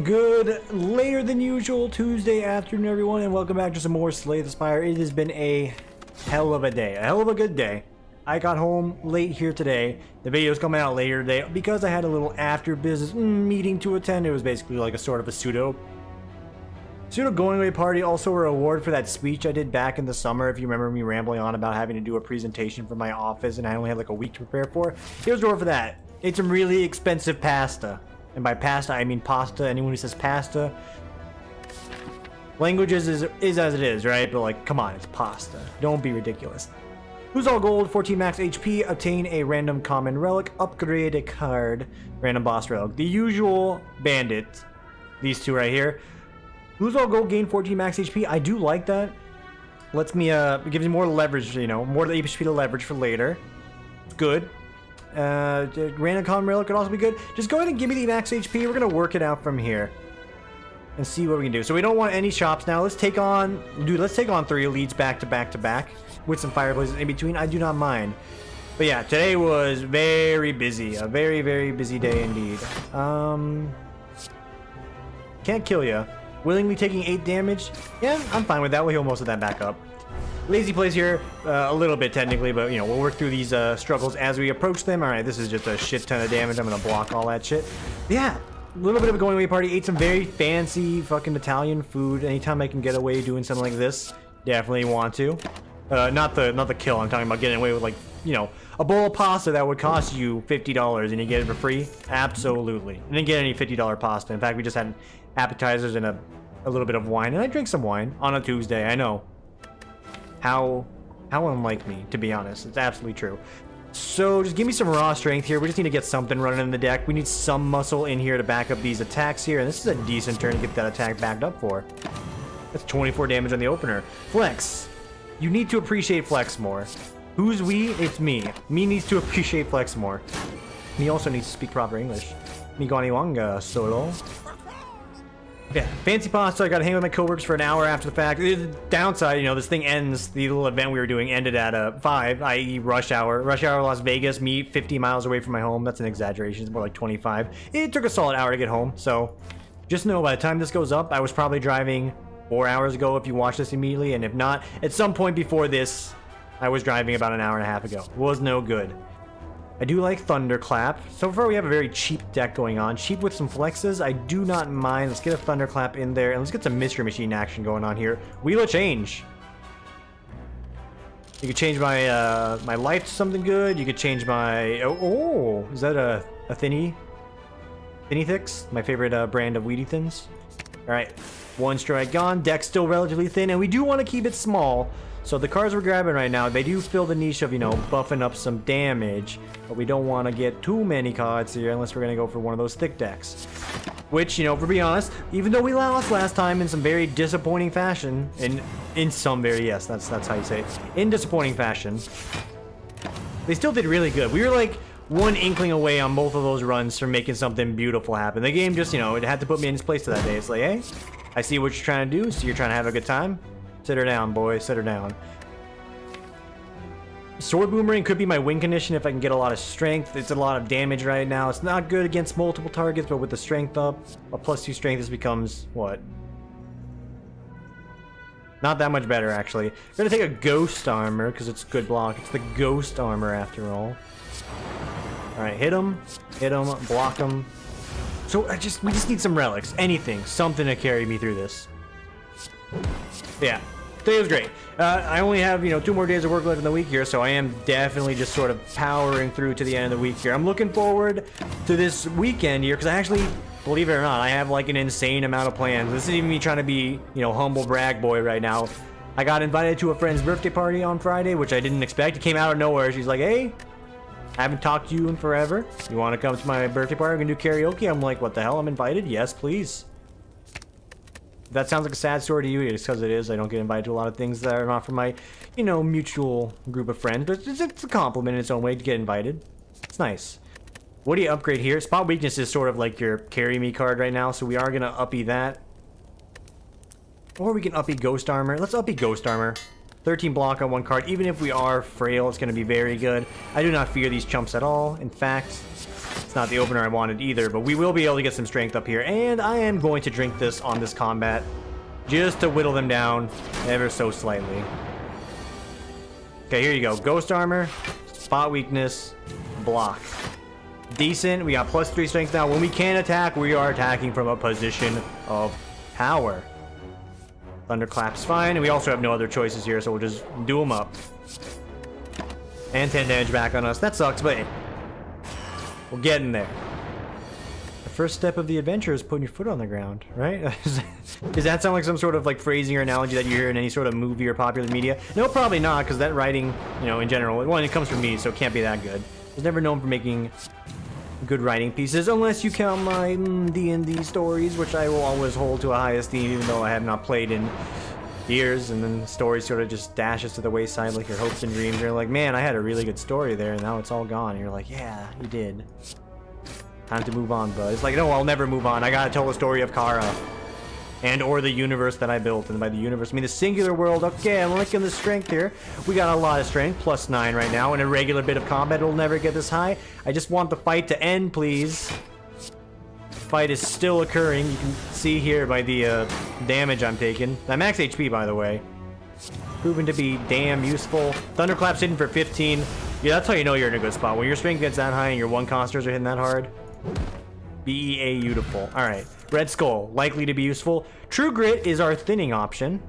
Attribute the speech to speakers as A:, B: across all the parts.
A: Good later than usual Tuesday afternoon, everyone, and welcome back to some more Slay the Spire. It has been a hell of a day, a hell of a good day. I got home late here today. The video's coming out later today because I had a little after business meeting to attend. It was basically like a sort of a pseudo going away party. Also a reward for that speech I did back in the summer. If you remember me rambling on about having to do a presentation for my office and I only had like a week to prepare for, it was a reward for that. Ate some really expensive pasta. And by pasta, I mean pasta. Anyone who says pasta, languages is as it is, right? But like, come on, it's pasta. Don't be ridiculous. Who's all gold, 14 max HP, obtain a random common relic, upgrade a card, random boss relic. The usual bandit, these two right here. Who's all gold, gain 14 max HP. I do like that. Lets me, it gives me more leverage, you know, more HP to leverage for later. It's good. Random common relic could also be good. Just go ahead and give me the max HP. We're gonna work it out from here and see what we can do. So we don't want any shops now. Let's take on, dude, let's take on 3 elites back to back to back with some fireplaces in between. I do not mind. But yeah, today was very busy. A very, very busy day indeed. Can't kill ya. Willingly taking 8 damage. Yeah, I'm fine with that. We'll heal most of that back up. Lazy plays here, a little bit technically, but you know, we'll work through these struggles as we approach them. Alright, this is just a shit ton of damage. I'm gonna block all that shit. Yeah, a little bit of a going away party. Ate some very fancy fucking Italian food. Anytime I can get away doing something like this, definitely want to. Not the kill, I'm talking about getting away with, like, you know, a bowl of pasta that would cost you $50 and you get it for free. Absolutely. I didn't get any $50 pasta. In fact, we just had appetizers and a little bit of wine, and I drank some wine on a Tuesday. I know. How unlike me, to be honest. It's absolutely true. So just give me some raw strength here. We just need to get something running in the deck. We need some muscle in here to back up these attacks here, and this is a decent turn to get that attack backed up for. That's 24 damage on the opener. Flex. You need to appreciate Flex more. Who's we? It's me. Me needs to appreciate Flex more. Me also needs to speak proper English. Migoniwanga solo. Yeah, fancy pasta. I gotta hang with my coworkers for an hour after the fact. The downside, you know, this thing ends, the little event we were doing ended at 5, i.e. rush hour. Rush hour Las Vegas, me 50 miles away from my home. That's an exaggeration. It's more like 25. It took a solid hour to get home, so just know by the time this goes up, I was probably driving 4 hours ago if you watch this immediately, and if not, at some point before this, I was driving about an hour and a half ago. It was no good. I do like Thunderclap. So far we have a very cheap deck going on. Cheap with some flexes. I do not mind. Let's get a Thunderclap in there. And let's get some Mystery Machine action going on here. Wheel of Change. You could change my my life to something good. You could change my... Oh, is that a Thinny? Thinny Thix? My favorite brand of Weedy Thins. Alright. 1 strike gone. Deck's still relatively thin. And we do want to keep it small. So the cards we're grabbing right now, they do fill the niche of, you know, buffing up some damage. But we don't want to get too many cards here unless we're going to go for one of those thick decks. Which, you know, for being honest, even though we lost last time in some very disappointing fashion, in some very, yes, that's how you say it, in disappointing fashion, they still did really good. We were like one inkling away on both of those runs from making something beautiful happen. The game just, you know, it had to put me in its place to that day. It's like, hey, I see what you're trying to do, so you're trying to have a good time. Sit her down, boy. Sit her down. Sword Boomerang could be my win condition if I can get a lot of strength. It's a lot of damage right now. It's not good against multiple targets, but with the strength up, a +2 strength, this becomes, what? Not that much better, actually. We're going to take a Ghost Armor, because it's good block. It's the Ghost Armor, after all. Alright, hit him, block him. So we just need some relics. Anything. Something to carry me through this. Yeah. Today was great. I only have, you know, 2 more days of work left in the week here, so I am definitely just sort of powering through to the end of the week here. I'm looking forward to this weekend here, because I actually, believe it or not, I have like an insane amount of plans. This isn't even me trying to be, you know, humble brag boy right now. I got invited to a friend's birthday party on Friday, which I didn't expect. It came out of nowhere. She's like, hey, I haven't talked to you in forever. You want to come to my birthday party? We're going to do karaoke. I'm like, what the hell? I'm invited? Yes, please. If that sounds like a sad story to you, it's because it is. I don't get invited to a lot of things that are not from my, you know, mutual group of friends. But it's a compliment in its own way to get invited. It's nice. What do you upgrade here? Spot Weakness is sort of like your carry me card right now, so we are going to uppy that. Or we can uppy Ghost Armor. Let's uppy Ghost Armor. 13 block on 1 card. Even if we are frail, it's going to be very good. I do not fear these chumps at all. In fact, It's not the opener I wanted either, but we will be able to get some strength up here. And I am going to drink this on this combat just to whittle them down ever so slightly. Okay, here you go. Ghost armor, spot weakness, block. Decent. We got +3 strength now. When we can attack, we are attacking from a position of power. Thunderclap's fine, and we also have no other choices here, so we'll just do them up. And 10 damage back on us. That sucks, but hey, we're getting there. The first step of the adventure is putting your foot on the ground, right? Does that sound like some sort of like phrasing or analogy that you hear in any sort of movie or popular media? No, probably not, because that writing, you know, in general, well, it comes from me, so it can't be that good. I was never known for making good writing pieces, unless you count my D&D stories, which I will always hold to a high esteem, even though I have not played in years, and then the story sort of just dashes to the wayside like your hopes and dreams. You're like, man, I had a really good story there, and now it's all gone. And you're like, yeah, you did. Time to move on, bud. It's like, no, I'll never move on. I gotta tell the story of Kara. And or the universe that I built. And by the universe, I mean the singular world. Okay, I'm looking at the strength here. We got a lot of strength, +9 right now. In a regular bit of combat, it'll never get this high. I just want the fight to end, please. The fight is still occurring. You can see here by the damage I'm taking. I'm max HP, by the way. Proven to be damn useful. Thunderclap's hitting for 15. Yeah, that's how you know you're in a good spot. When your strength gets that high and your 1 consters are hitting that hard. Beautiful. Alright. Red Skull, likely to be useful. True Grit is our thinning option.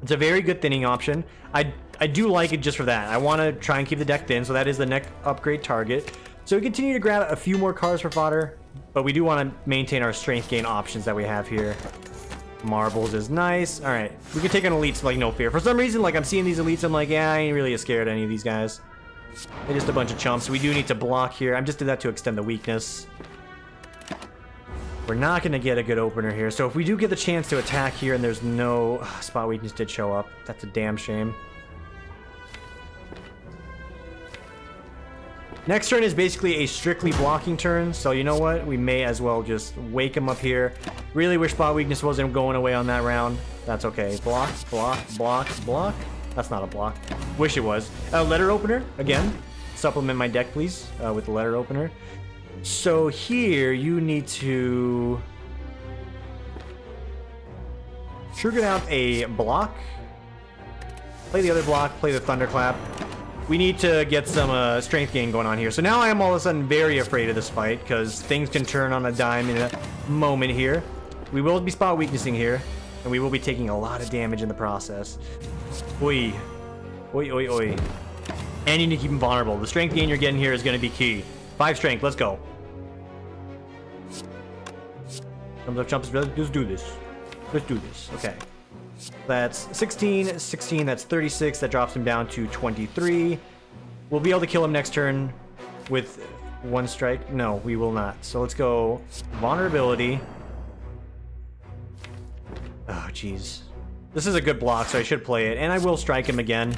A: It's a very good thinning option. I do like it just for that. I want to try and keep the deck thin, so that is the next upgrade target. So we continue to grab a few more cards for fodder, but we do want to maintain our strength gain options that we have here. Marbles is nice. Alright, we can take on elites like no fear. For some reason, like I'm seeing these elites, I'm like, yeah, I ain't really scared of any of these guys. They're just a bunch of chumps. We do need to block here. I'm just did that to extend the weakness. We're not going to get a good opener here. So if we do get the chance to attack here and there's no... spot weakness did show up. That's a damn shame. Next turn is basically a strictly blocking turn. So you know what? We may as well just wake him up here. Really wish spot weakness wasn't going away on that round. That's okay. Block, block, block, block. That's not a block. Wish it was. Letter opener, again. Supplement my deck, please, with the letter opener. So here, you need to trigger out a block. Play the other block, play the Thunderclap. We need to get some strength gain going on here. So now I am all of a sudden very afraid of this fight, because things can turn on a dime in a moment here. We will be spot weaknessing here, and we will be taking a lot of damage in the process. Oi. Oi, oi, oi. And you need to keep him vulnerable. The strength gain you're getting here is going to be key. 5 strength, let's go. Thumbs up, jumps, let's do this. Let's do this. Okay. That's 16, 16, that's 36. That drops him down to 23. We'll be able to kill him next turn with 1 strike. No, we will not. So let's go vulnerability. Oh, jeez. This is a good block, so I should play it. And I will strike him again.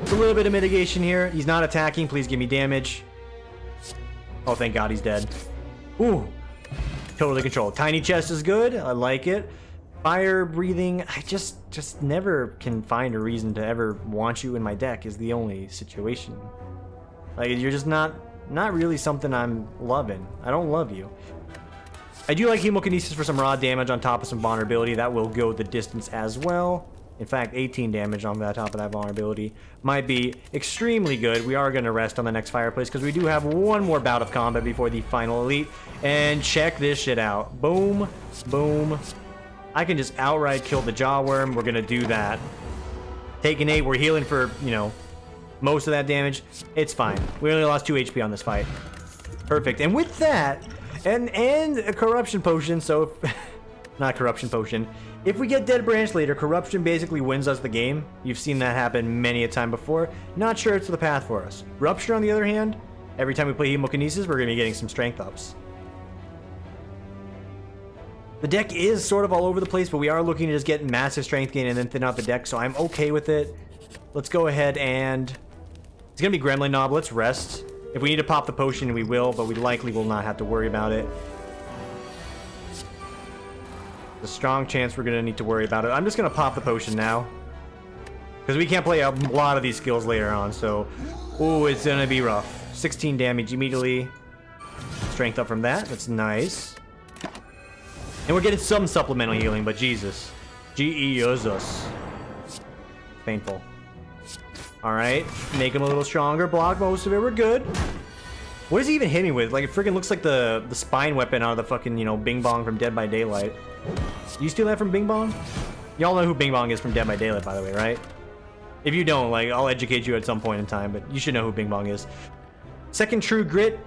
A: It's a little bit of mitigation here. He's not attacking. Please give me damage. Oh, thank God he's dead. Ooh. Totally controlled. Tiny chest is good. I like it. Fire breathing. I just never can find a reason to ever want you in my deck is the only situation. Like, you're just not really something I'm loving. I don't love you. I do like Hemokinesis for some raw damage on top of some vulnerability. That will go the distance as well. In fact, 18 damage on the top of that vulnerability might be extremely good. We are going to rest on the next fireplace because we do have one more bout of combat before the final elite. And check this shit out. Boom, boom. I can just outright kill the Jawworm. We're going to do that. Taking 8. We're healing for, you know, most of that damage. It's fine. We only lost 2 HP on this fight. Perfect. And with that, and a Corruption Potion, so... not Corruption Potion. If we get Dead Branch later, Corruption basically wins us the game. You've seen that happen many a time before. Not sure it's the path for us. Rupture, on the other hand, every time we play Hemokinesis, we're going to be getting some strength ups. The deck is sort of all over the place, but we are looking to just get massive strength gain and then thin out the deck, so I'm okay with it. Let's go ahead and... it's going to be Gremlin Knob. Let's rest. If we need to pop the potion, we will, but we likely will not have to worry about it. There's a strong chance we're going to need to worry about it. I'm just going to pop the potion now. Because we can't play a lot of these skills later on, so... ooh, it's going to be rough. 16 damage immediately. Strength up from that. That's nice. And we're getting some supplemental healing, but Jesus. Jesus. Painful. Alright. Make him a little stronger. Block most of it. We're good. What does he even hit me with? Like, it freaking looks like the spine weapon out of the fucking, you know, Bing Bong from Dead by Daylight. You steal that from Bing Bong? Y'all know who Bing Bong is from Dead by Daylight, by the way, right? If you don't, like, I'll educate you at some point in time, but you should know who Bing Bong is. Second True Grit.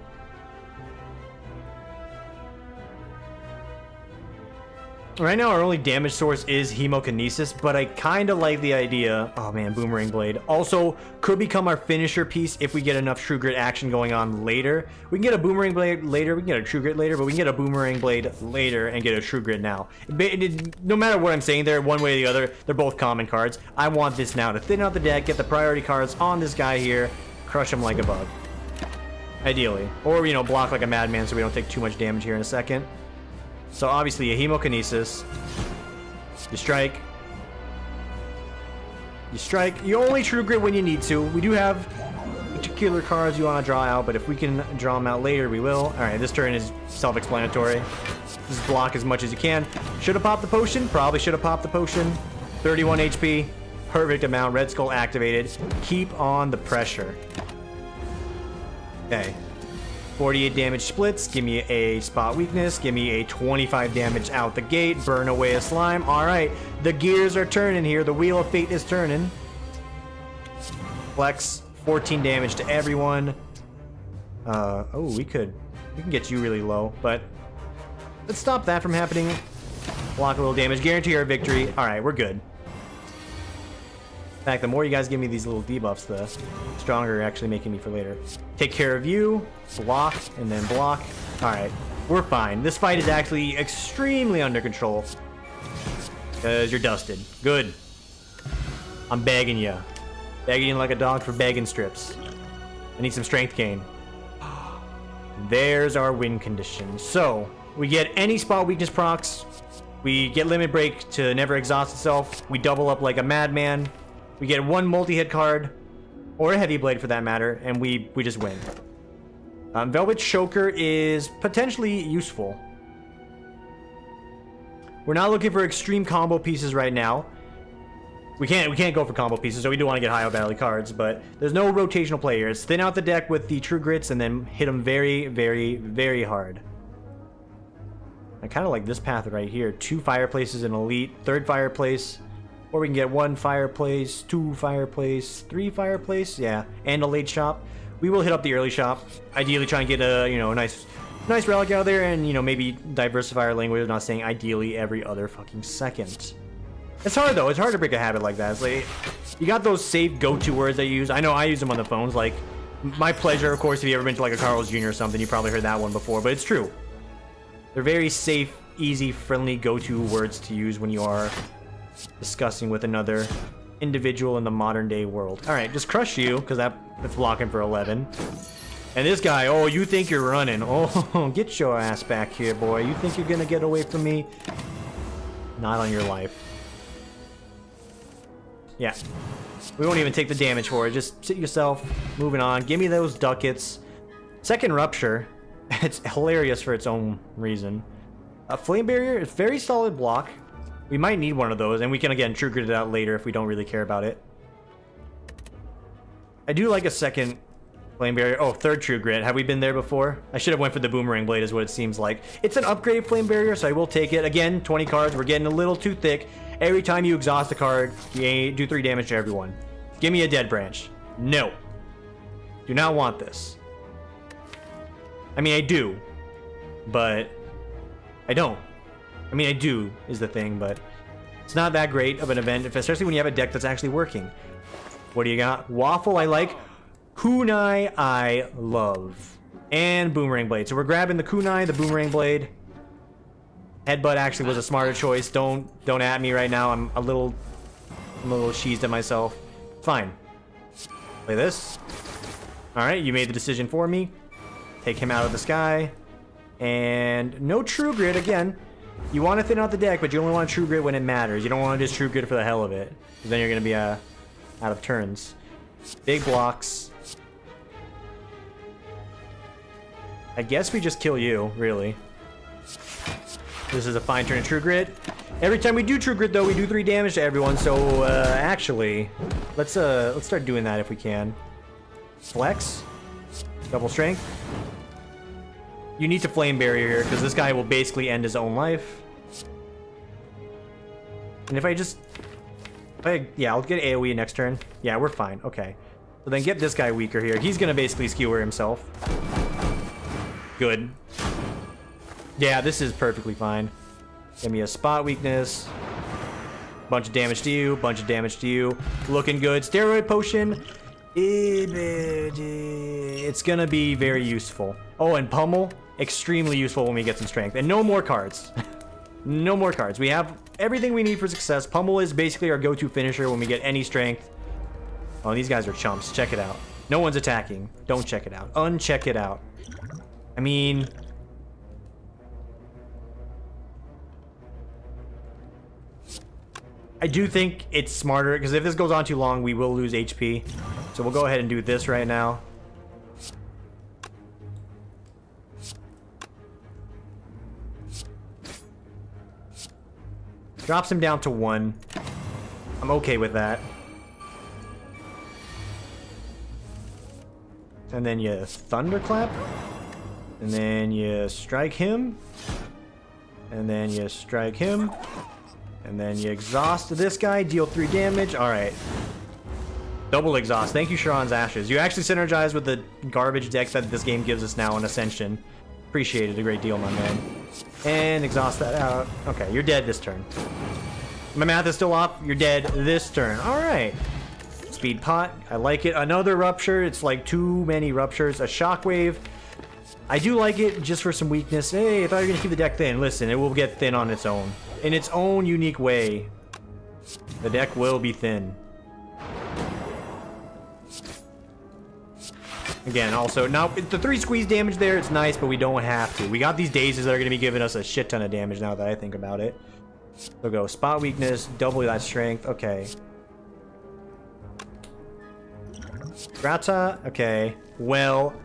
A: Right now, our only damage source is Hemokinesis, but I kind of like the idea. Oh man, Boomerang Blade. Also, could become our finisher piece if we get enough True Grit action going on later. We can get a Boomerang Blade later, we can get a True Grit later, but we can get a Boomerang Blade later and get a True Grit now. No matter what I'm saying there, one way or the other, they're both common cards. I want this now to thin out the deck, get the priority cards on this guy here, crush him like a bug. Ideally. Or, you know, block like a madman so we don't take too much damage here in a second. So obviously a Hemokinesis. You strike. You strike. You only True Grit when you need to. We do have particular cards you want to draw out, but if we can draw them out later, we will. Alright, this turn is self-explanatory. Just block as much as you can. Should have popped the potion. Probably should have popped the potion. 31 HP. Perfect amount. Red Skull activated. Keep on the pressure. Okay. 48 damage splits, give me a spot weakness, give me a 25 damage out the gate, burn away a slime. Alright, the gears are turning here, the wheel of fate is turning. Flex, 14 damage to everyone. Oh, we can get you really low, but let's stop that from happening. Block a little damage, guarantee our victory. Alright, we're good. In fact, the more you guys give me these little debuffs, the stronger you're actually making me for later. Take care of you, block, and then block. Alright, we're fine. This fight is actually extremely under control. Because you're dusted. Good. I'm begging you. Begging you like a dog for begging strips. I need some strength gain. There's our win condition. So, we get any spot weakness procs. We get Limit Break to never exhaust itself. We double up like a madman. We get one multi-hit card, or a Heavy Blade for that matter, and we just win. Velvet Choker is potentially useful. We're not looking for extreme combo pieces right now. We can't go for combo pieces, so we do want to get high value cards, but there's no rotational play here. It's thin out the deck with the True Grits and then hit them very, very, very hard. I kind of like this path right here. 2 Fireplaces in Elite, 3rd Fireplace. Or we can get 1 Fireplace, 2 Fireplace, 3 Fireplace, yeah, and a late shop. We will hit up the early shop. Ideally try and get a, you know, a nice relic out there and, you know, maybe diversify our language. I'm not saying ideally every other fucking second. It's hard though, it's hard to break a habit like that. It's like, you got those safe go-to words I use. I know I use them on the phones, like, my pleasure, of course, if you ever been to like a Carl's Jr. or something, you probably heard that one before, but it's true. They're very safe, easy, friendly go-to words to use when you are discussing with another individual in the modern day world. Alright, just crush you, because that's blocking for 11. And this guy, oh, you think you're running. Oh, get your ass back here, boy. You think you're gonna get away from me? Not on your life. Yeah. We won't even take the damage for it. Just sit yourself, moving on. Give me those ducats. Second Rupture. It's hilarious for its own reason. A Flame Barrier is very solid block. We might need one of those, and we can, again, True Grit it out later if we don't really care about it. I do like a second Flame Barrier. Oh, 3rd True Grit. Have we been there before? I should have went for the Boomerang Blade is what it seems like. It's an upgraded Flame Barrier, so I will take it. Again, 20 cards. We're getting a little too thick. Every time you exhaust a card, you do 3 damage to everyone. Give me a Dead Branch. No. Do not want this. I mean, I do. But I don't. I mean, I do, is the thing, but it's not that great of an event, especially when you have a deck that's actually working. What do you got? Waffle, I like. Kunai, I love. And Boomerang Blade. So we're grabbing the Kunai, the Boomerang Blade. Headbutt actually was a smarter choice. Don't at me right now. I'm a little cheesed at myself. Fine. Play this. Alright, you made the decision for me. Take him out of the sky. And no True Grit again. You want to thin out the deck, but you only want True Grit when it matters. You don't want to just True Grit for the hell of it. Because then you're going to be out of turns. Big blocks. I guess we just kill you, really. This is a fine turn of True Grit. Every time we do True Grit, though, we do 3 damage to everyone. So, actually, let's start doing that if we can. Flex. Double Strength. You need to Flame Barrier here, because this guy will basically end his own life. And if I just... yeah, I'll get AoE next turn. Yeah, we're fine. Okay. So then get this guy weaker here. He's going to basically skewer himself. Good. Yeah, this is perfectly fine. Give me a spot weakness. Bunch of damage to you. Bunch of damage to you. Looking good. Steroid Potion. It's going to be very useful. Oh, and Pummel. Extremely useful when we get some strength. And no more cards. No more cards. We have everything we need for success. Pummel is basically our go-to finisher when we get any strength. Oh, these guys are chumps. Check it out. No one's attacking. Don't check it out. Uncheck it out. I mean... I do think it's smarter, because if this goes on too long, we will lose HP. So we'll go ahead and do this right now. Drops him down to 1. I'm okay with that. And then you Thunderclap. And then you strike him. And then you strike him. And then you exhaust this guy, deal 3 damage. Alright. Double exhaust. Thank you, Sharon's Ashes. You actually synergize with the garbage deck that this game gives us now in Ascension. Appreciate it a great deal, my man. And exhaust that out. Okay, you're dead this turn. My math is still off. You're dead this turn. Alright. Speed Pot. I like it. Another Rupture. It's like too many Ruptures. A Shockwave. I do like it just for some weakness. Hey, I thought you were going to keep the deck thin. Listen, it will get thin on its own. In its own unique way. The deck will be thin. Again, also, now, the 3 squeeze damage there, it's nice, but we don't have to. We got these dazes that are going to be giving us a shit ton of damage now that I think about it. So go spot weakness, double that strength. Okay. Grata. Okay. Well,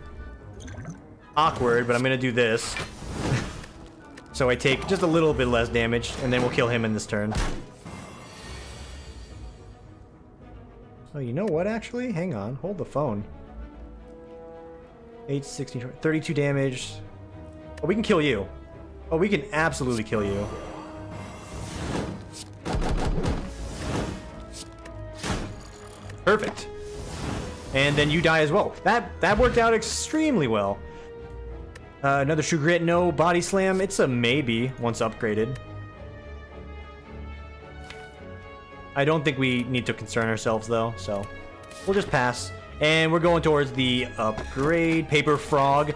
A: awkward, but I'm going to do this. So I take just a little bit less damage, and then we'll kill him in this turn. Oh, you know what, actually? Hang on. Hold the phone. 8, 16, 32 damage. Oh, we can kill you. Oh, we can absolutely kill you. Perfect. And then you die as well. That worked out extremely well. Another True Grit, no. Body Slam, it's a maybe once upgraded. I don't think we need to concern ourselves, though, so we'll just pass. And we're going towards the upgrade. Paper Frog.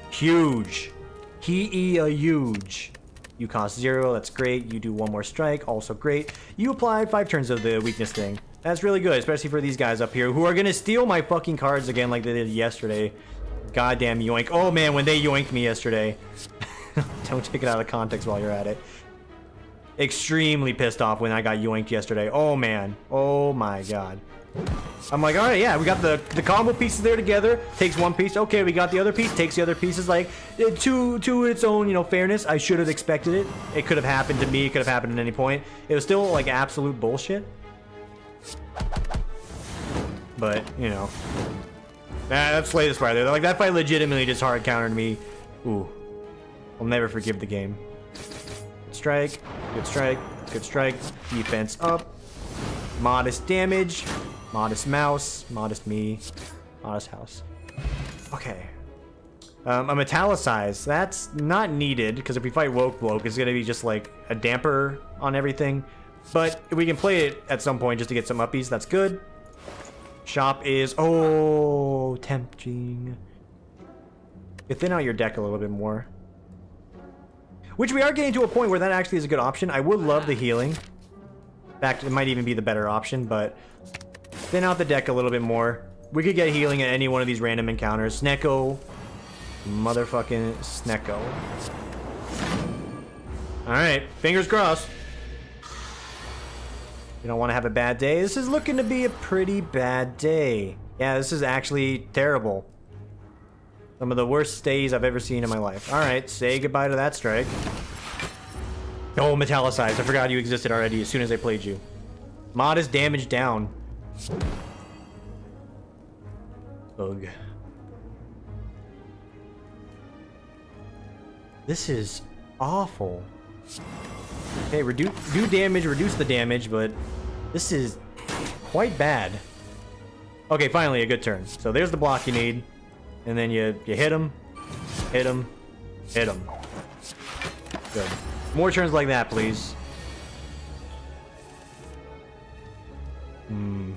A: Huge. He a huge. You cost 0, that's great. You do 1 more strike, also great. You apply 5 turns of the weakness thing. That's really good, especially for these guys up here who are gonna steal my fucking cards again like they did yesterday. Goddamn yoink. Oh man, when they yoinked me yesterday. Don't take it out of context while you're at it. Extremely pissed off when I got yoinked yesterday. Oh man. Oh my god. I'm like, alright, yeah, we got the combo pieces there together. Takes 1 piece. Okay, we got the other piece. Takes the other pieces. Like, to its own, you know, fairness, I should have expected it. It could have happened to me. It could have happened at any point. It was still, like, absolute bullshit. But, you know. That's Slay the Spire there. Like, that fight legitimately just hard countered me. Ooh. I'll never forgive the game. Good strike. Good strike. Good strike. Defense up. Modest damage. Modest mouse. Modest me. Modest house. Okay. A Metallicize. That's not needed, because if we fight Woke Bloke, it's going to be just like a damper on everything. But we can play it at some point just to get some uppies. That's good. Shop is... Oh, tempting. You thin out your deck a little bit more. Which we are getting to a point where that actually is a good option. I would love the healing. In fact, it might even be the better option, but... Thin out the deck a little bit more. We could get healing at any one of these random encounters. Snecko. Motherfucking Snecko. Alright, fingers crossed. You don't want to have a bad day. This is looking to be a pretty bad day. Yeah, this is actually terrible. Some of the worst stays I've ever seen in my life. Alright, say goodbye to that strike. Oh, metallicized. I forgot you existed already as soon as I played you. Modest damage down. Ugh. This is awful. Okay, do damage, reduce the damage, but this is quite bad. Okay, finally a good turn. So there's the block you need. And then you hit him, hit him, hit him. Good. More turns like that, please.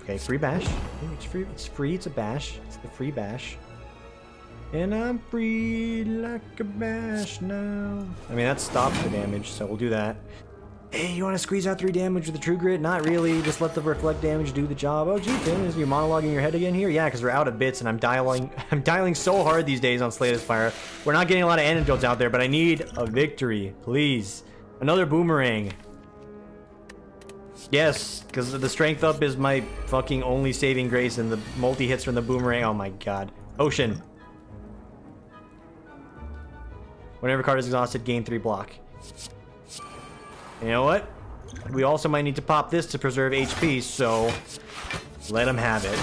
A: Okay, free bash. It's free. It's free. It's a bash. It's the free bash. And I'm free like a bash now. I mean, that stops the damage, so we'll do that. Hey, you want to squeeze out 3 damage with the True Grit? Not really. Just let the reflect damage do the job. Oh, gee, Finn, is you monologuing your head again here? Yeah, because we're out of bits, and I'm dialing so hard these days on Slay the Spire. We're not getting a lot of antidotes out there, but I need a victory, please. Another boomerang. Yes, because the strength up is my fucking only saving grace, and the multi-hits from the boomerang. Oh my god. Ocean. Whenever card is exhausted, gain 3 block. You know what? We also might need to pop this to preserve HP, so let him have it.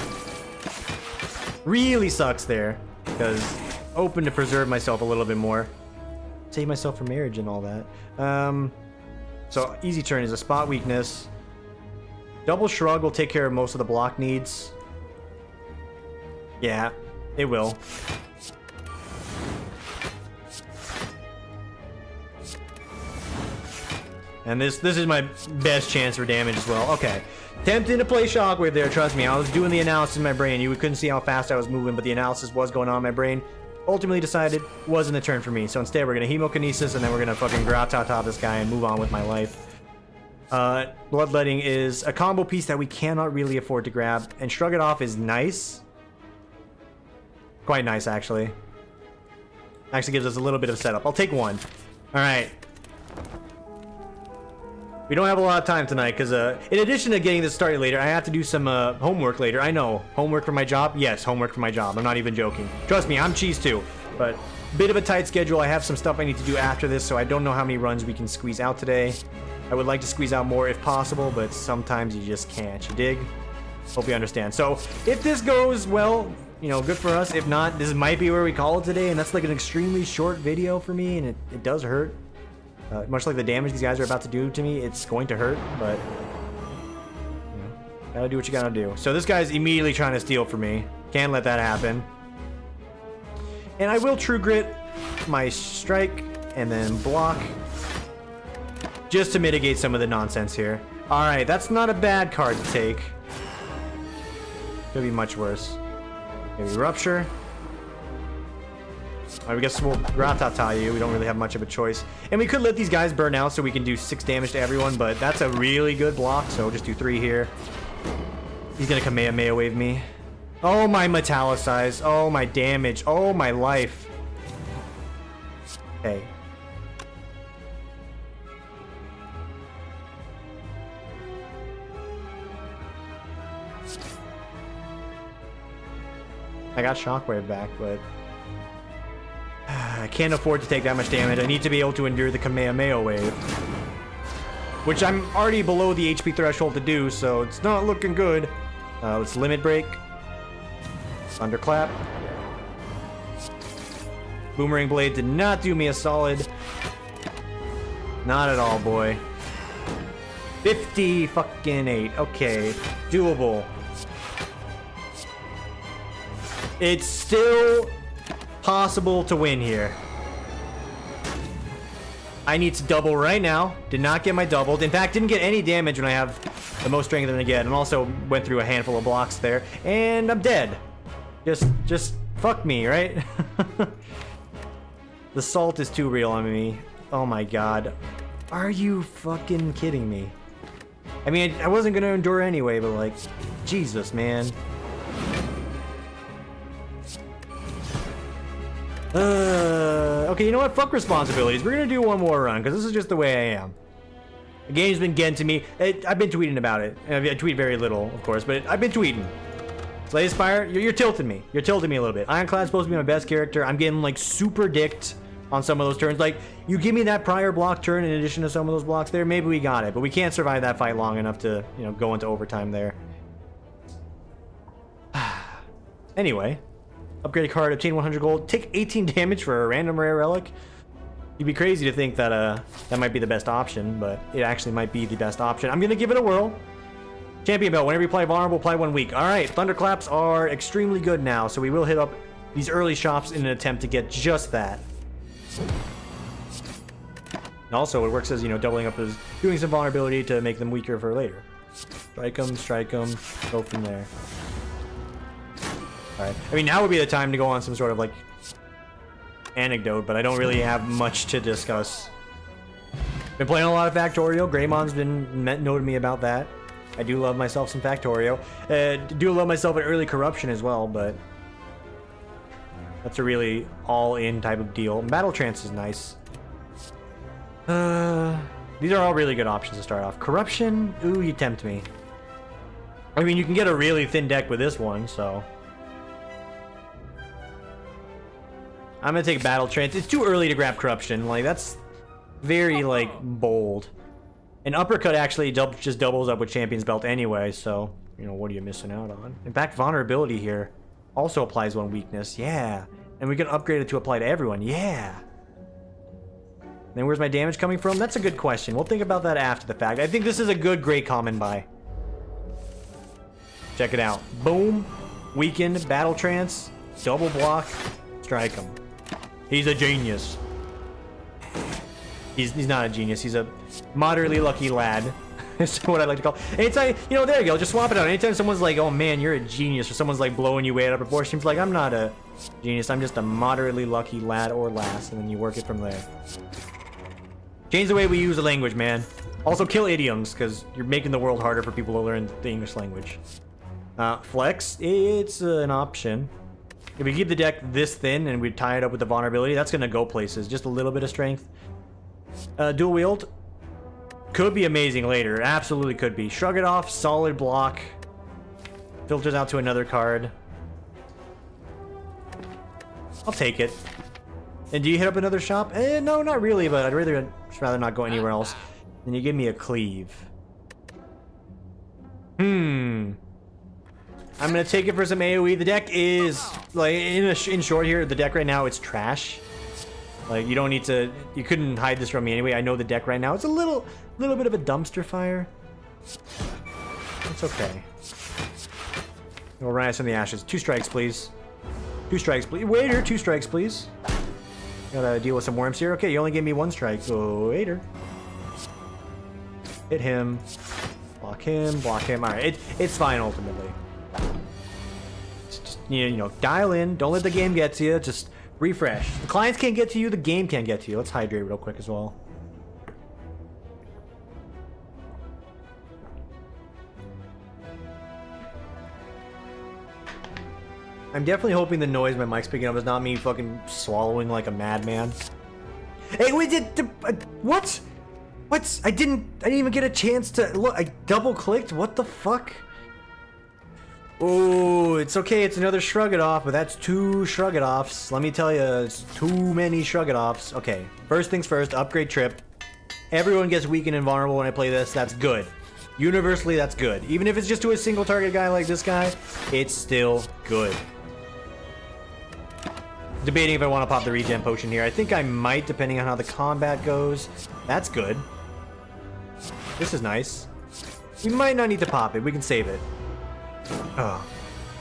A: Really sucks there, because open to preserve myself a little bit more. Save myself from marriage and all that. So easy turn is a spot weakness. Double shrug will take care of most of the block needs. Yeah, it will. And this is my best chance for damage as well. Okay. Tempting to play Shockwave there, trust me. I was doing the analysis in my brain. You couldn't see how fast I was moving, but the analysis was going on in my brain. Ultimately decided wasn't the turn for me. So instead, we're going to Hemokinesis, and then we're going to fucking Gratata this guy and move on with my life. Bloodletting is a combo piece that we cannot really afford to grab. And Shrug It Off is nice. Quite nice, actually. Actually gives us a little bit of setup. I'll take 1. Alright. We don't have a lot of time tonight because in addition to getting this started later, I have to do some homework later. I know. Homework for my job? Yes, homework for my job. I'm not even joking. Trust me, I'm cheese too. But bit of a tight schedule. I have some stuff I need to do after this, so I don't know how many runs we can squeeze out today. I would like to squeeze out more if possible, but sometimes you just can't. You dig? Hope you understand. So if this goes well, you know, good for us. If not, this might be where we call it today, and that's like an extremely short video for me, and it does hurt. Much like the damage these guys are about to do to me, it's going to hurt, but you know, gotta do what you gotta do. So this guy's immediately trying to steal from me. Can't let that happen. And I will True Grit my strike and then block just to mitigate some of the nonsense here. Alright, that's not a bad card to take. Could be much worse. Maybe Rupture. I guess we'll Gratata you. We don't really have much of a choice. And we could let these guys burn out so we can do 6 damage to everyone, but that's a really good block, so we'll just do 3 here. He's gonna Kamehameha Wave me. Oh, my Metallicize. Oh, my damage. Oh, my life. Okay. I got Shockwave back, but I can't afford to take that much damage. I need to be able to endure the Kamehameha Wave, which I'm already below the HP threshold to do, so it's not looking good. Let's Limit Break. Thunderclap. Boomerang Blade did not do me a solid. Not at all, boy. 50 fucking 8. Okay, doable. It's still possible to win here. I need to double right now. Did not get my double. In fact, didn't get any damage when I have the most strength than I get, and also went through a handful of blocks there, and I'm dead. Just fuck me, right? The salt is too real on me. Oh my god. Are you fucking kidding me? I mean, I wasn't gonna endure anyway, but like, Jesus, man. Okay, you know what? Fuck responsibilities. We're gonna do one more run, because this is just the way I am. The game's been getting to me. I've been tweeting about it. I tweet very little, of course, but I've been tweeting. Slay Spire, you're tilting me. You're tilting me a little bit. Ironclad's supposed to be my best character. I'm getting like super dicked on some of those turns. Like, you give me that prior block turn in addition to some of those blocks there, maybe we got it. But we can't survive that fight long enough to, you know, go into overtime there. Anyway, upgrade a card, obtain 100 gold, take 18 damage for a random rare relic. You'd be crazy to think that that might be the best option, but it actually might be the best option. I'm gonna give it a whirl. Champion belt, whenever you play vulnerable, play 1 week. Alright, thunderclaps are extremely good now, so we will hit up these early shops in an attempt to get just that. And also, it works as, you know, doubling up as doing some vulnerability to make them weaker for later. Strike them, go from there. Alright, I mean, now would be the time to go on some sort of, like, anecdote, but I don't really have much to discuss. Been playing a lot of Factorio. Greymon's been noting me about that. I do love myself some Factorio. Do love myself an early corruption as well, but that's a really all-in type of deal. Battle Trance is nice. These are all really good options to start off. Corruption, ooh, you tempt me. I mean, you can get a really thin deck with this one, so I'm gonna take Battle Trance. It's too early to grab Corruption. Like, that's very, like, bold. An Uppercut actually just doubles up with Champion's Belt anyway, so, you know, what are you missing out on? In fact, Vulnerability here also applies 1 weakness. Yeah. And we can upgrade it to apply to everyone. Yeah. Then where's my damage coming from? That's a good question. We'll think about that after the fact. I think this is a good Great Common buy. Check it out. Boom. Weakened. Battle Trance. Double block. Strike him. He's a genius. He's not a genius. He's a moderately lucky lad. That's what I like to call. Anytime, you know, there you go. Just swap it out. Anytime someone's like, "Oh man, you're a genius," or someone's like blowing you way out of proportion, it's like, "I'm not a genius. I'm just a moderately lucky lad or lass," and then you work it from there. Change the way we use the language, man. Also, kill idioms because you're making the world harder for people to learn the English language. Flex, it's an option. If we keep the deck this thin and we tie it up with the vulnerability, that's gonna go places. Just a little bit of strength. Dual wield could be amazing later. Absolutely could be. Shrug it off, solid block. Filters out to another card. I'll take it. And do you hit up another shop? No, not really, but I'd rather not go anywhere else. Then you give me a cleave. I'm gonna take it for some AoE. The deck is, like, in short here, the deck right now, it's trash. Like, you don't need to, you couldn't hide this from me anyway. I know the deck right now. It's a little bit of a dumpster fire. It's okay. We'll rise from the ashes. 2 strikes, please. 2 strikes, please. Waiter, 2 strikes, please. Gotta deal with some worms here. Okay, you only gave me 1 strike. So, waiter. Hit him. Block him. Block him. Alright, it's fine ultimately. Just, you know, dial in. Don't let the game get to you. Just refresh. The clients can't get to you, the game can't get to you. Let's hydrate real quick as well. I'm definitely hoping the noise my mic's picking up is not me fucking swallowing like a madman. Hey, wait, what? What? I didn't even get a chance to look. I double clicked. What the fuck? Oh, it's okay. It's another shrug it off, but that's 2 shrug it offs. Let me tell you, it's too many shrug it offs. Okay, first things first, upgrade trip. Everyone gets weakened and vulnerable when I play this. That's good. Universally, that's good. Even if it's just to a single target guy like this guy, it's still good. Debating if I want to pop the regen potion here. I think I might, depending on how the combat goes. That's good. This is nice. We might not need to pop it. We can save it. Oh,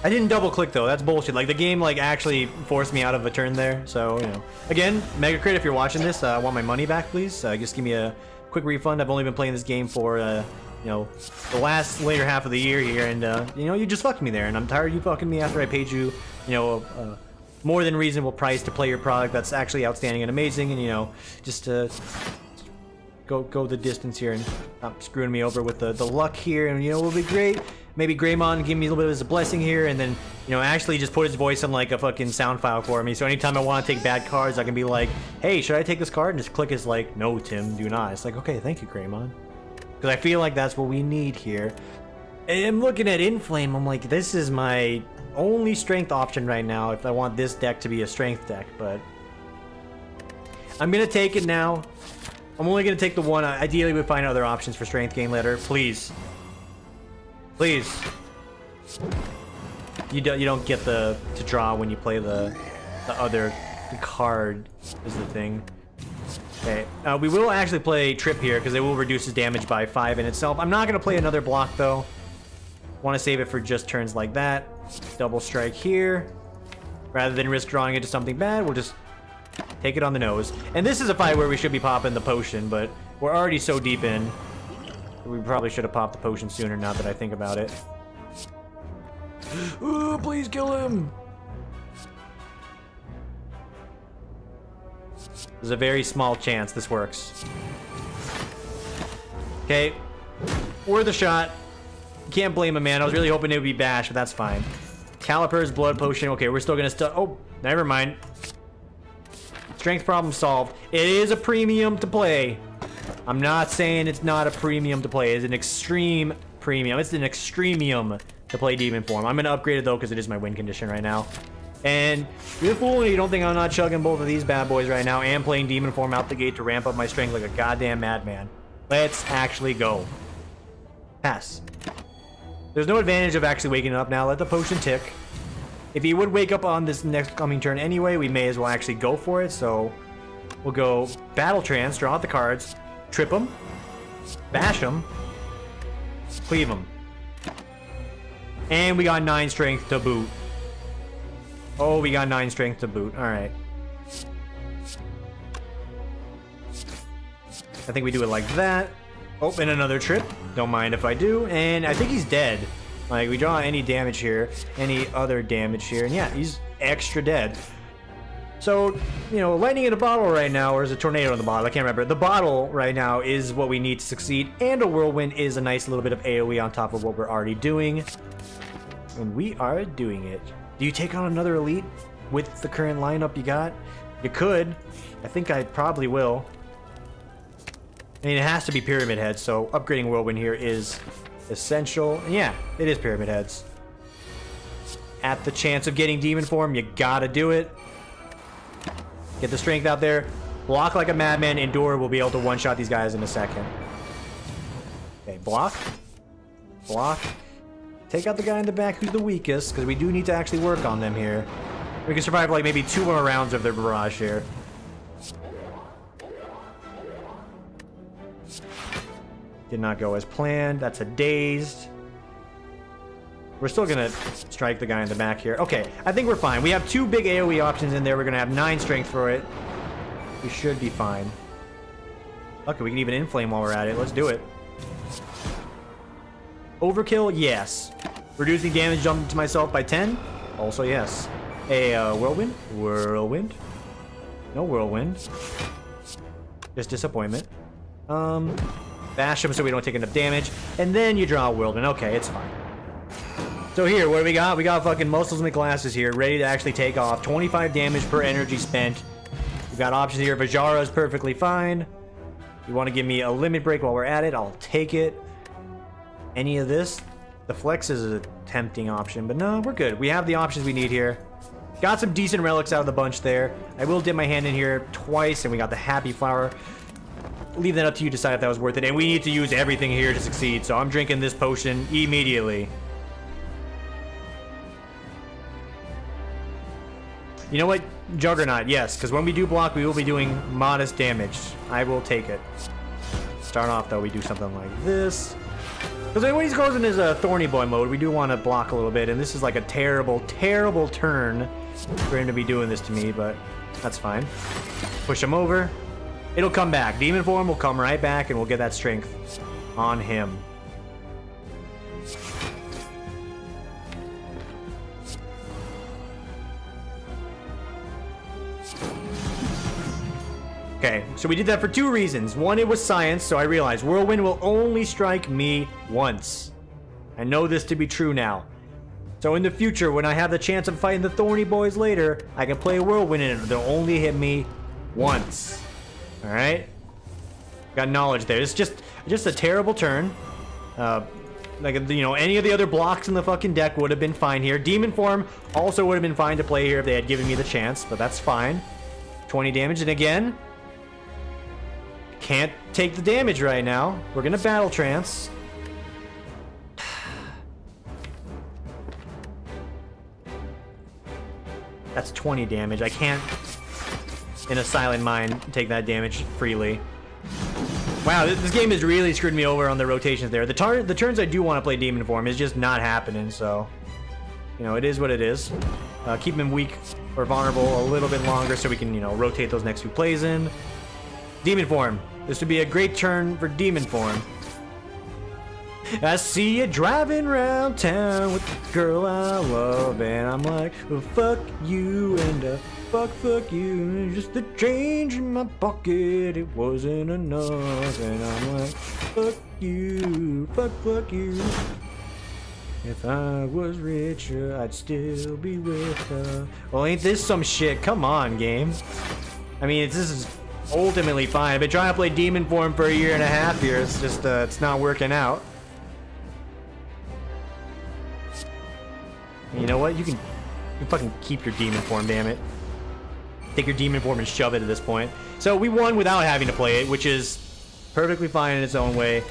A: I didn't double click though. That's bullshit. Like, the game like actually forced me out of a turn there. So, you know, again, Mega Crit, if you're watching this, I want my money back, please. Just give me a quick refund. I've only been playing this game for you know, the later half of the year here, and you know, you just fucked me there, and I'm tired of you fucking me after I paid you, you know, more than reasonable price to play your product that's actually outstanding and amazing, and, you know, just go the distance here and stop screwing me over with the luck here, and, you know, it'll be great. Maybe Greymon give me a little bit of a blessing here, and then, you know, actually just put his voice on like a fucking sound file for me, so anytime I want to take bad cards, I can be like, hey, should I take this card? And just click his like, no, Tim, do not. It's like, okay, thank you, Greymon. Because I feel like that's what we need here. I'm looking at Inflame. I'm like, this is my only strength option right now if I want this deck to be a strength deck, but I'm gonna take it now. I'm only gonna take the one. Ideally, we find other options for strength gain later. Please. Please. You don't get to draw when you play the other card is the thing. Okay, we will actually play Trip here because it will reduce his damage by 5 in itself. I'm not gonna play another block though. Want to save it for just turns like that. Double strike here. Rather than risk drawing into something bad, we'll just take it on the nose. And this is a fight where we should be popping the potion, but we're already so deep in. We probably should have popped the potion sooner, now that I think about it. Ooh, please kill him! There's a very small chance this works. Okay. Worth a shot. Can't blame him, man. I was really hoping it would be Bash, but that's fine. Calipers, Blood Potion. Okay, we're still gonna oh, never mind. Strength problem solved. It is a premium to play. I'm not saying it's not a premium to play. It's an extreme premium. It's an extremium to play Demon Form. I'm gonna upgrade it though because it is my win condition right now. And you're fooling. You don't think I'm not chugging both of these bad boys right now and playing Demon Form out the gate to ramp up my strength like a goddamn madman. Let's actually go. Pass. There's no advantage of actually waking up now. Let the potion tick. If he would wake up on this next coming turn anyway, we may as well actually go for it. So we'll go Battle Trance, draw out the cards, trip him, bash him, cleave him. And we got 9 strength to boot. Oh, we got 9 strength to boot. All right. I think we do it like that. Oh, and another trip. Don't mind if I do. And I think he's dead. Like, we draw any damage here, any other damage here, and yeah, he's extra dead. So, you know, lightning in a bottle right now, or is it tornado in the bottle? I can't remember. The bottle right now is what we need to succeed, and a whirlwind is a nice little bit of AoE on top of what we're already doing. And we are doing it. Do you take on another elite with the current lineup you got? You could. I think I probably will. I mean, it has to be Pyramid Heads, so upgrading Whirlwind here is essential. And yeah, it is Pyramid Heads. At the chance of getting Demon Form, you gotta do it. Get the strength out there. Block like a madman. Endure. We'll be able to one-shot these guys in a second. Okay, block. Block. Take out the guy in the back who's the weakest, because we do need to actually work on them here. We can survive like maybe 2 more rounds of their barrage here. Did not go as planned. That's a dazed. We're still gonna strike the guy in the back here. Okay, I think we're fine. We have 2 big AoE options in there. We're gonna have 9 strength for it. We should be fine. Okay, we can even inflame while we're at it. Let's do it. Overkill, yes. Reducing damage jump to myself by 10, also yes. A whirlwind, whirlwind. No whirlwind. Just disappointment. Bash him so we don't take enough damage, and then you draw a whirlwind. Okay, it's fine. So here, what do we got? We got fucking Muscles McGlasses here, ready to actually take off. 25 damage per energy spent. We got options here. Vajara is perfectly fine. You want to give me a limit break while we're at it? I'll take it. Any of this? The flex is a tempting option, but no, we're good. We have the options we need here. Got some decent relics out of the bunch there. I will dip my hand in here twice, and we got the Happy Flower. Leave that up to you to decide if that was worth it. And we need to use everything here to succeed, so I'm drinking this potion immediately. You know what? Juggernaut, yes, because when we do block, we will be doing modest damage. I will take it. Start off, though, we do something like this. Because when he goes in his Thorny Boy mode, we do want to block a little bit, and this is like a terrible, terrible turn for him to be doing this to me, but that's fine. Push him over. It'll come back. Demon Form will come right back, and we'll get that strength on him. Okay, so we did that for 2 reasons. One, it was science, so I realized Whirlwind will only strike me once. I know this to be true now. So in the future, when I have the chance of fighting the Thorny Boys later, I can play Whirlwind and they'll only hit me once. Alright? Got knowledge there. It's just a terrible turn. Like, you know, any of the other blocks in the fucking deck would have been fine here. Demon Form also would have been fine to play here if they had given me the chance, but that's fine. 20 damage, and again, can't take the damage right now. We're gonna Battle Trance. That's 20 damage. I can't, in a Silent Mind, take that damage freely. Wow, this game has really screwed me over on the rotations there. The turns I do want to play Demon Form is just not happening, so... You know, it is what it is. Keep him weak or vulnerable a little bit longer so we can, you know, rotate those next few plays in. Demon Form. This would be a great turn for Demon Form. I see you driving around town with the girl I love, and I'm like, well, fuck you, and fuck you, just the change in my pocket, it wasn't enough, and I'm like, fuck you, fuck you. If I was richer, I'd still be with her. Well, ain't this some shit? Come on, game. I mean, this is ultimately fine. I've been trying to play Demon Form for a year and a half here. It's just, it's not working out. You know what? You can fucking keep your Demon Form, damn it. Take your Demon Form and shove it at this point. So we won without having to play it, which is perfectly fine in its own way.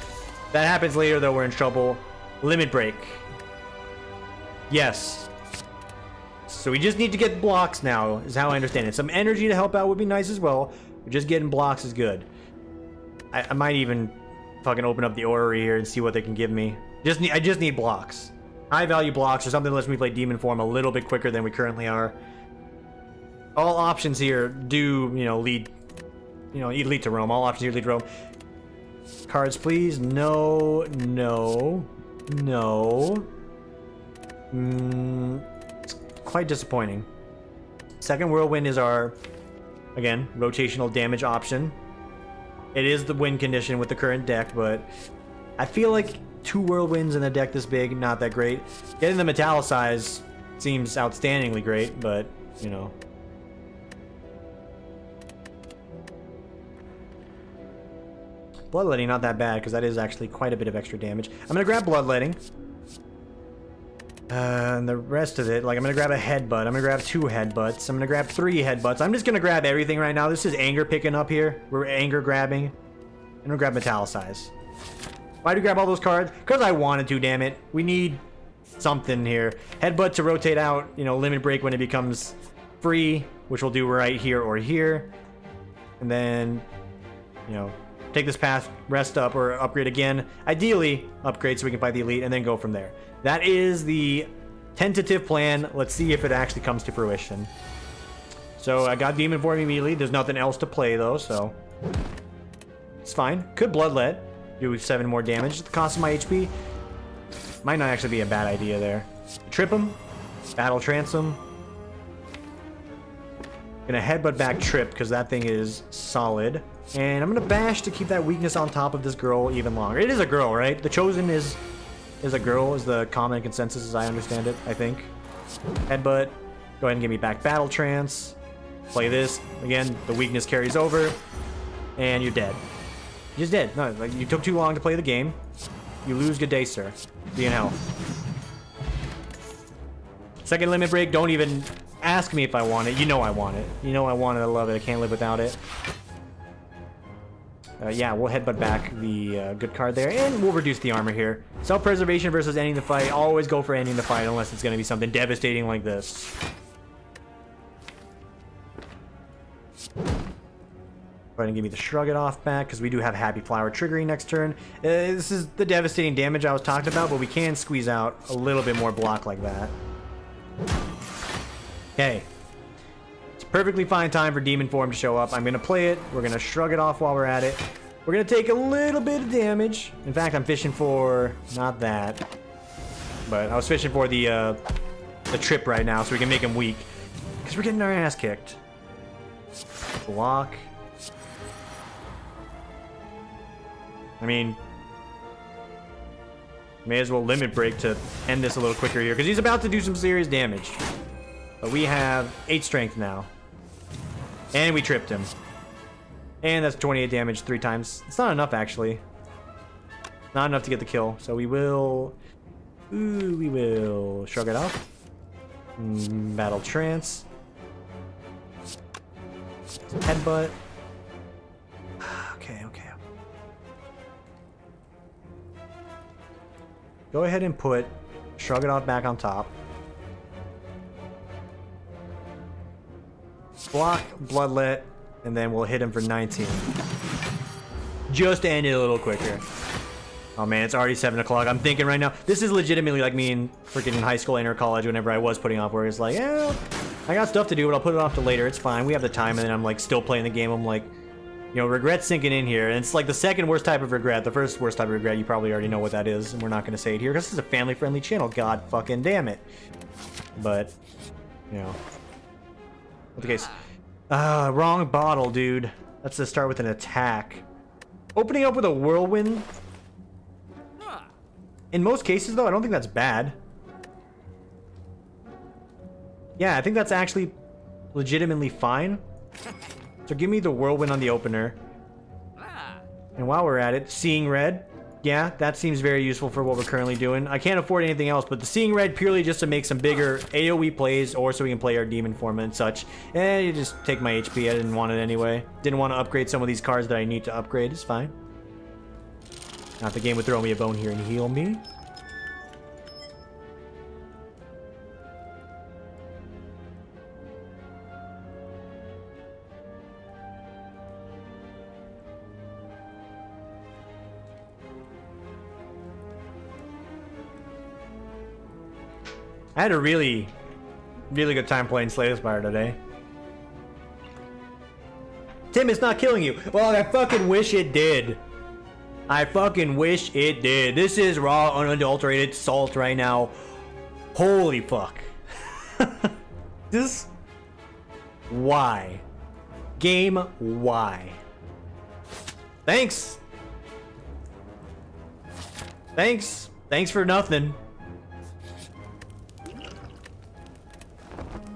A: That happens later, though. We're in trouble. Limit Break. Yes. So we just need to get blocks now, is how I understand it. Some energy to help out would be nice as well. But just getting blocks is good. I might even fucking open up the orrery here and see what they can give me. I just need blocks. High value blocks or something that lets me play Demon Form a little bit quicker than we currently are. All options here do, lead to Rome. All options here lead to Rome. Cards, please. No. It's quite disappointing. Second Whirlwind is our, again, rotational damage option. It is the win condition with the current deck, but I feel like 2 Whirlwinds in a deck this big, not that great. Getting the Metallicize seems outstandingly great, but, Bloodletting, not that bad, because that is actually quite a bit of extra damage. I'm going to grab Bloodletting. And the rest of it, I'm going to grab a Headbutt. I'm going to grab 2 Headbutts. I'm going to grab 3 Headbutts. I'm just going to grab everything right now. This is anger picking up here. We're anger grabbing. I'm going to grab Metallicize. Why do you grab all those cards? Because I wanted to, damn it. We need something here. Headbutt to rotate out, Limit Break when it becomes free, which we'll do right here or here. And then, take this path, rest up, or upgrade again. Ideally, upgrade so we can fight the elite, and then go from there. That is the tentative plan. Let's see if it actually comes to fruition. So I got Demon Form immediately. There's nothing else to play, though, so it's fine. Could Bloodlet. Do 7 more damage at the cost of my HP. Might not actually be a bad idea there. Trip him. Battle Trance him. Gonna Headbutt back Trip, because that thing is solid. And I'm gonna Bash to keep that weakness on top of this girl even longer. It is a girl, right? The Chosen is a girl, is the common consensus as I understand it, I think. Headbutt. Go ahead and give me back Battle Trance. Play this. Again, the weakness carries over. And you're dead. You're just dead. No, you took too long to play the game. You lose. Good day, sir. Be in hell. Second Limit Break. Don't even ask me if I want it. You know I want it. You know I want it. I love it. I can't live without it. Yeah, we'll Headbutt back the good card there, and we'll reduce the armor here. Self-preservation versus ending the fight. Always go for ending the fight unless it's going to be something devastating like this. Go ahead and give me the Shrug It Off back, because we do have Happy Flower triggering next turn. This is the devastating damage I was talking about, but we can squeeze out a little bit more block like that. Okay. Perfectly fine time for Demon Form to show up. I'm going to play it. We're going to Shrug It Off while we're at it. We're going to take a little bit of damage. In fact, I'm fishing for... not that. But I was fishing for the Trip right now so we can make him weak. Because we're getting our ass kicked. Block. I mean... may as well Limit Break to end this a little quicker here. Because he's about to do some serious damage. But we have 8 strength now. And we tripped him. And that's 28 damage 3 times. It's not enough, actually. Not enough to get the kill, so we will... Ooh, we will shrug it off. Battle trance. Headbutt. Okay. Go ahead and put shrug it off back on top. Block, bloodlet, and then we'll hit him for 19. Just to end it a little quicker. Oh man, it's already 7 o'clock. I'm thinking right now, this is legitimately like me in freaking high school and or college whenever I was putting off work. It's like, yeah, I got stuff to do, but I'll put it off to later. It's fine. We have the time, and then I'm like still playing the game. I'm like, you know, regret's sinking in here. And it's like the second worst type of regret. The first worst type of regret, you probably already know what that is, and we're not going to say it here because this is a family-friendly channel. God fucking damn it. But, you know. What's the case? Wrong bottle, dude. Let's just start with an attack. Opening up with a whirlwind. In most cases, though, I don't think that's bad. Yeah, I think that's actually legitimately fine. So give me the whirlwind on the opener. And while we're at it, seeing red. Yeah, that seems very useful for what we're currently doing. I can't afford anything else, but the seeing red purely just to make some bigger AoE plays, or so we can play our demon form and such. And you just take my HP. I didn't want it anyway. Didn't want to upgrade some of these cards that I need to upgrade. It's fine. Now if the game would throw me a bone here and heal me. I had a really good time playing Slay the Spire today. Tim, it's not killing you. Well, I fucking wish it did. I fucking wish it did. This is raw, unadulterated salt right now. Holy fuck. This... Why? Game, why? Thanks. Thanks for nothing.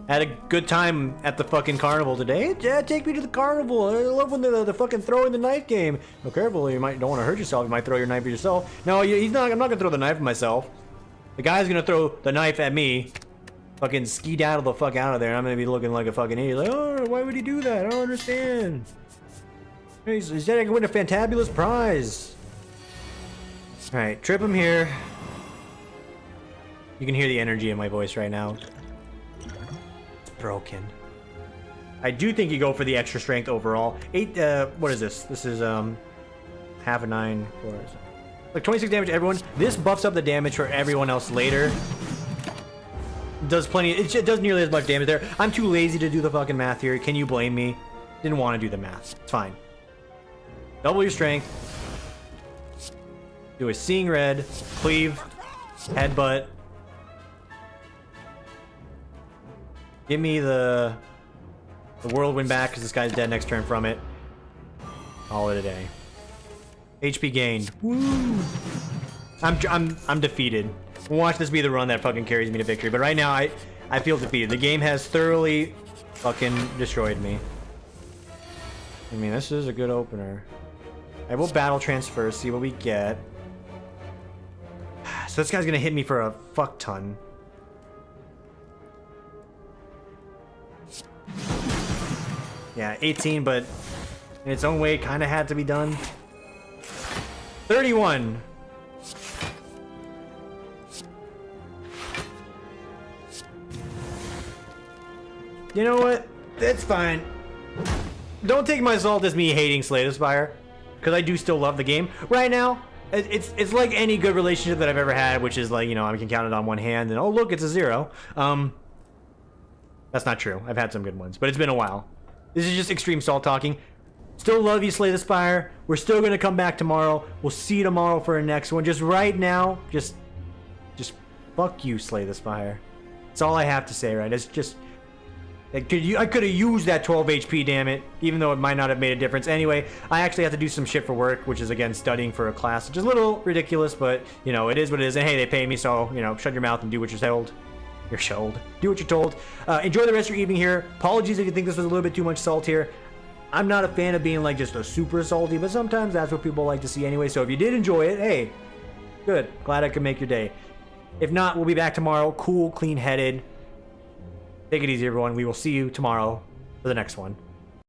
A: Had a good time at the fucking carnival today. Yeah, take me to the carnival. I love when they're fucking throwing the knife game. Be careful, you don't want to hurt yourself. You might throw your knife at yourself. No, he's not. I'm not gonna throw the knife at myself. The guy's gonna throw the knife at me. Fucking ski-daddle the fuck out of there. I'm gonna be looking like a fucking idiot. Like, oh, why would he do that? I don't understand. He said I could win a fantabulous prize. All right, trip him here. You can hear the energy in my voice right now. Broken. I do think you go for the extra strength overall. 8, what is this? This is, half a 9, 4, like 26 damage to everyone. This buffs up the damage for everyone else later. Does plenty, it does nearly as much damage there. I'm too lazy to do the fucking math here. Can you blame me? Didn't want to do the math. It's fine. Double your strength. Do a seeing red, cleave, headbutt. Give me the whirlwind back because this guy's dead next turn from it. Call it a day. HP gained. Woo! I'm defeated. Watch this be the run that fucking carries me to victory. But right now I feel defeated. The game has thoroughly fucking destroyed me. I mean, this is a good opener. I will battle transfer, see what we get. So this guy's gonna hit me for a fuck ton. Yeah, 18, but in its own way, kind of had to be done. 31. You know what? It's fine. Don't take my salt as me hating Slay the Spire, because I do still love the game. Right now, it's like any good relationship that I've ever had, which is like, you know, I can count it on one hand, and oh look, it's a 0. That's not true. I've had some good ones, but it's been a while. This is just extreme salt talking. Still love you, Slay the Spire. We're still gonna come back tomorrow. We'll see you tomorrow for our next one. Just right now, just fuck you, Slay the Spire. That's all I have to say, right? It's just, I could have used that 12 HP, damn it. Even though it might not have made a difference. Anyway, I actually have to do some shit for work, which is again studying for a class, which is a little ridiculous, but you know, it is what it is. And hey, they pay me, so you know, shut your mouth and do what you're told. You're told. Do what you're told. Enjoy the rest of your evening here. Apologies if you think this was a little bit too much salt here. I'm not a fan of being like just a super salty, but sometimes that's what people like to see anyway. So if you did enjoy it, hey, Good. Glad I could make your day. If not, we'll be back tomorrow. Cool, clean-headed. Take it easy, everyone. We will see you tomorrow for the next one.